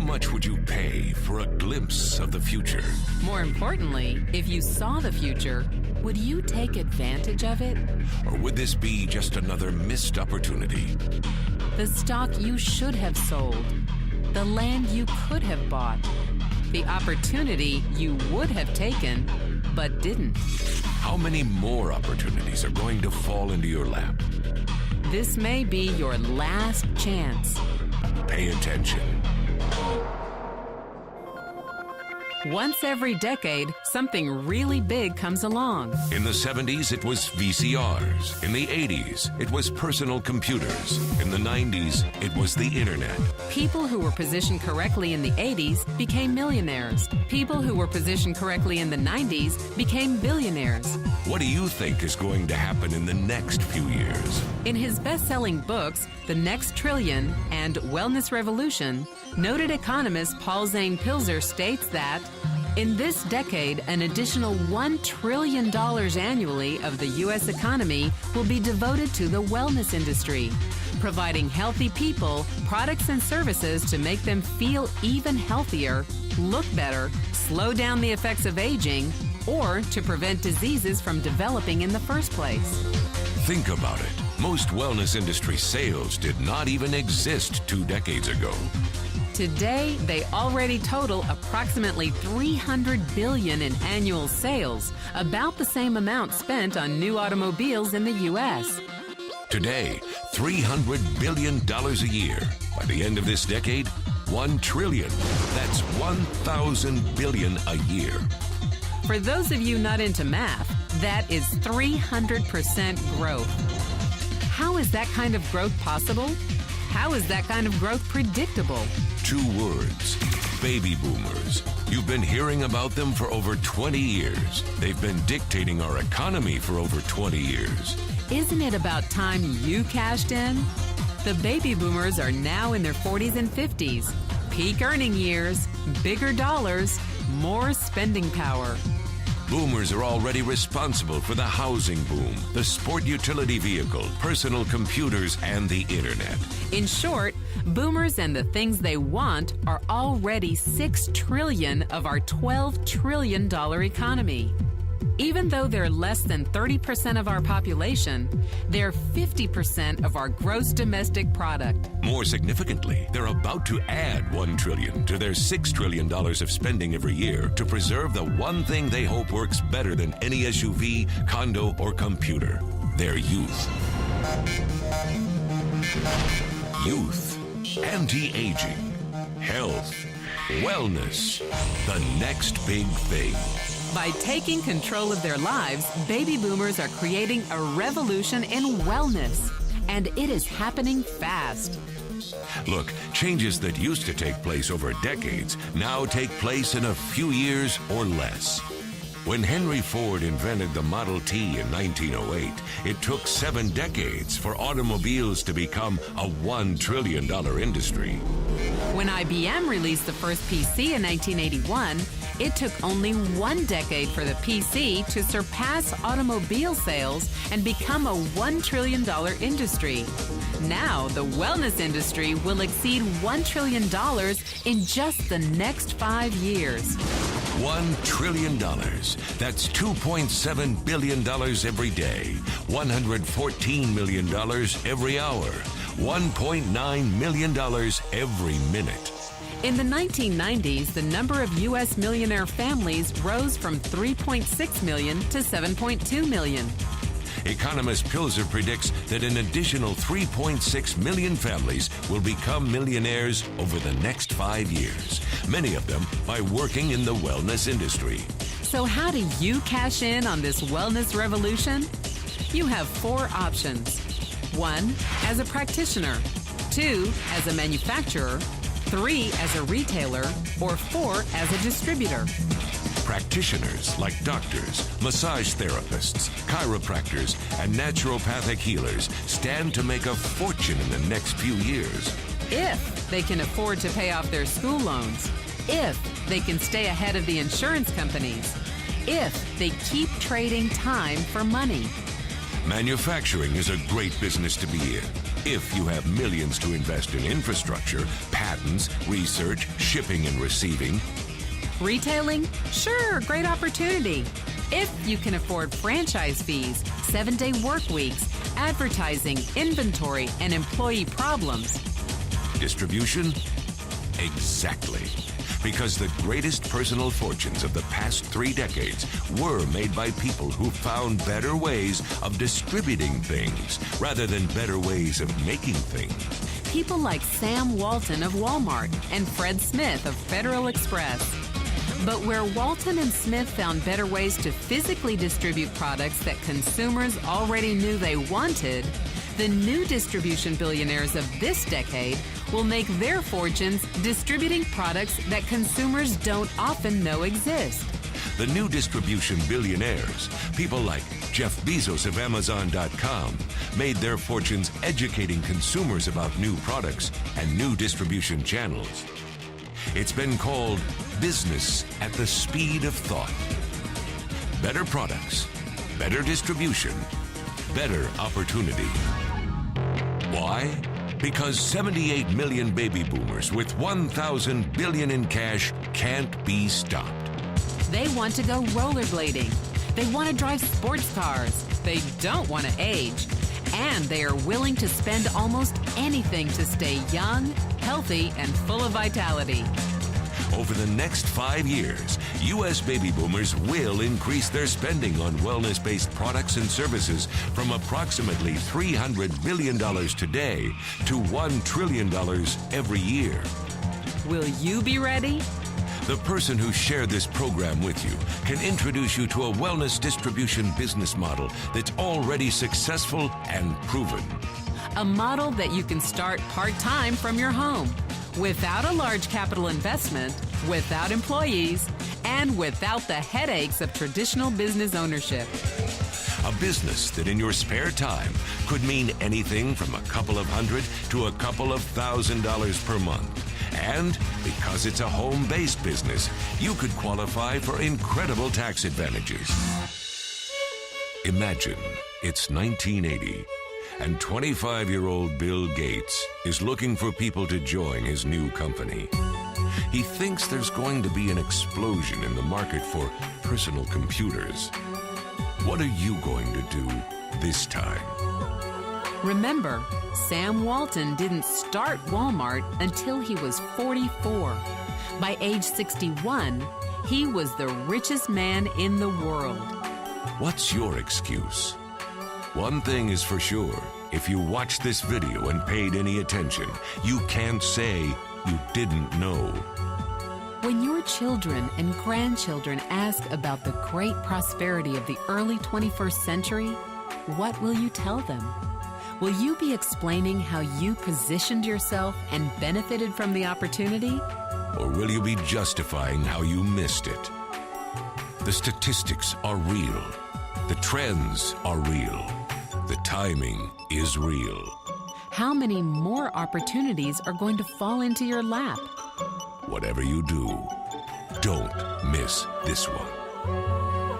much would you pay for a glimpse of the future? More importantly, if you saw the future, would you take advantage of it? Or would this be just another missed opportunity? The stock you should have sold, the land you could have bought, the opportunity you would have taken but didn't. How many more opportunities are going to fall into your lap? This may be your last chance. Pay attention. Once every decade, something really big comes along. In the 70s, it was VCRs. In the 80s, it was personal computers. In the 90s, it was the internet. People who were positioned correctly in the 80s became millionaires. People who were positioned correctly in the 90s became billionaires. What do you think is going to happen in the next few years? In his best-selling books, The Next Trillion and Wellness Revolution, noted economist Paul Zane Pilzer states that in this decade, an additional $1 trillion annually of the U.S. economy will be devoted to the wellness industry, providing healthy people products and services to make them feel even healthier, look better, slow down the effects of aging, or to prevent diseases from developing in the first place. Think about it. Most wellness industry sales did not even exist 2 decades ago. Today, they already total approximately $300 billion in annual sales, about the same amount spent on new automobiles in the U.S. Today, $300 billion a year. By the end of this decade, $1 trillion. That's 1,000 billion a year. For those of you not into math, that is 300% growth. How is that kind of growth possible? How is that kind of growth predictable? 2 words: baby boomers. You've been hearing about them for over 20 years. They've been dictating our economy for over 20 years. Isn't it about time you cashed in? The baby boomers are now in their 40s and 50s. Peak earning years, bigger dollars, more spending power. Boomers are already responsible for the housing boom, the sport utility vehicle, personal computers, and the internet. In short, boomers and the things they want are already $6 trillion of our $12 trillion economy. Even though they're less than 30% of our population, they're 50% of our gross domestic product. More significantly, they're about to add $1 trillion to their $6 trillion of spending every year to preserve the one thing they hope works better than any SUV, condo, or computer: their youth. Youth, anti-aging, health, wellness, the next big thing. By taking control of their lives, baby boomers are creating a revolution in wellness, and it is happening fast. Look, changes that used to take place over decades now take place in a few years or less. When Henry Ford invented the Model T in 1908, it took 7 decades for automobiles to become a $1 trillion industry. When IBM released the first PC in 1981, it took only 1 decade for the PC to surpass automobile sales and become a $1 trillion industry. Now, the wellness industry will exceed $1 trillion in just the next 5 years. $1 trillion. That's $2.7 billion every day, $114 million every hour, $1.9 million every minute. In the 1990s, the number of U.S. millionaire families rose from 3.6 million to 7.2 million. Economist Pilzer predicts that an additional 3.6 million families will become millionaires over the next 5 years, many of them by working in the wellness industry. So how do you cash in on this wellness revolution? You have 4 options. 1, as a practitioner. 2, as a manufacturer. 3, as a retailer. Or 4, as a distributor. Practitioners like doctors, massage therapists, chiropractors, and naturopathic healers stand to make a fortune in the next few years. If they can afford to pay off their school loans. If they can stay ahead of the insurance companies. If they keep trading time for money. Manufacturing is a great business to be in if you have millions to invest in infrastructure, patents, research, shipping and receiving. Retailing? Sure, great opportunity. If you can afford franchise fees, 7-day work weeks, advertising, inventory, and employee problems. Distribution? Exactly. Because the greatest personal fortunes of the past 3 decades were made by people who found better ways of distributing things rather than better ways of making things. People like Sam Walton of Walmart and Fred Smith of Federal Express. But where Walton and Smith found better ways to physically distribute products that consumers already knew they wanted, the new distribution billionaires of this decade will make their fortunes distributing products that consumers don't often know exist. The new distribution billionaires, people like Jeff Bezos of Amazon.com, made their fortunes educating consumers about new products and new distribution channels. It's been called business at the speed of thought. Better products, better distribution, better opportunity. Why? Because 78 million baby boomers with 1,000 billion in cash can't be stopped. They want to go rollerblading. They want to drive sports cars. They don't want to age. And they are willing to spend almost anything to stay young, healthy, and full of vitality. Over the next 5 years, U.S. baby boomers will increase their spending on wellness-based products and services from approximately $300 billion today to $1 trillion every year. Will you be ready? The person who shared this program with you can introduce you to a wellness distribution business model that's already successful and proven. A model that you can start part-time from your home, without a large capital investment, without employees, and without the headaches of traditional business ownership. A business that in your spare time could mean anything from a couple of hundred to a couple of $1,000s per month. And because it's a home-based business, you could qualify for incredible tax advantages. Imagine it's 1980. And 25-year-old Bill Gates is looking for people to join his new company. He thinks there's going to be an explosion in the market for personal computers. What are you going to do this time? Remember, Sam Walton didn't start Walmart until he was 44. By age 61, he was the richest man in the world. What's your excuse? One thing is for sure, if you watched this video and paid any attention, you can't say you didn't know. When your children and grandchildren ask about the great prosperity of the early 21st century, what will you tell them? Will you be explaining how you positioned yourself and benefited from the opportunity? Or will you be justifying how you missed it? The statistics are real. The trends are real. The timing is real. How many more opportunities are going to fall into your lap? Whatever you do, don't miss this one.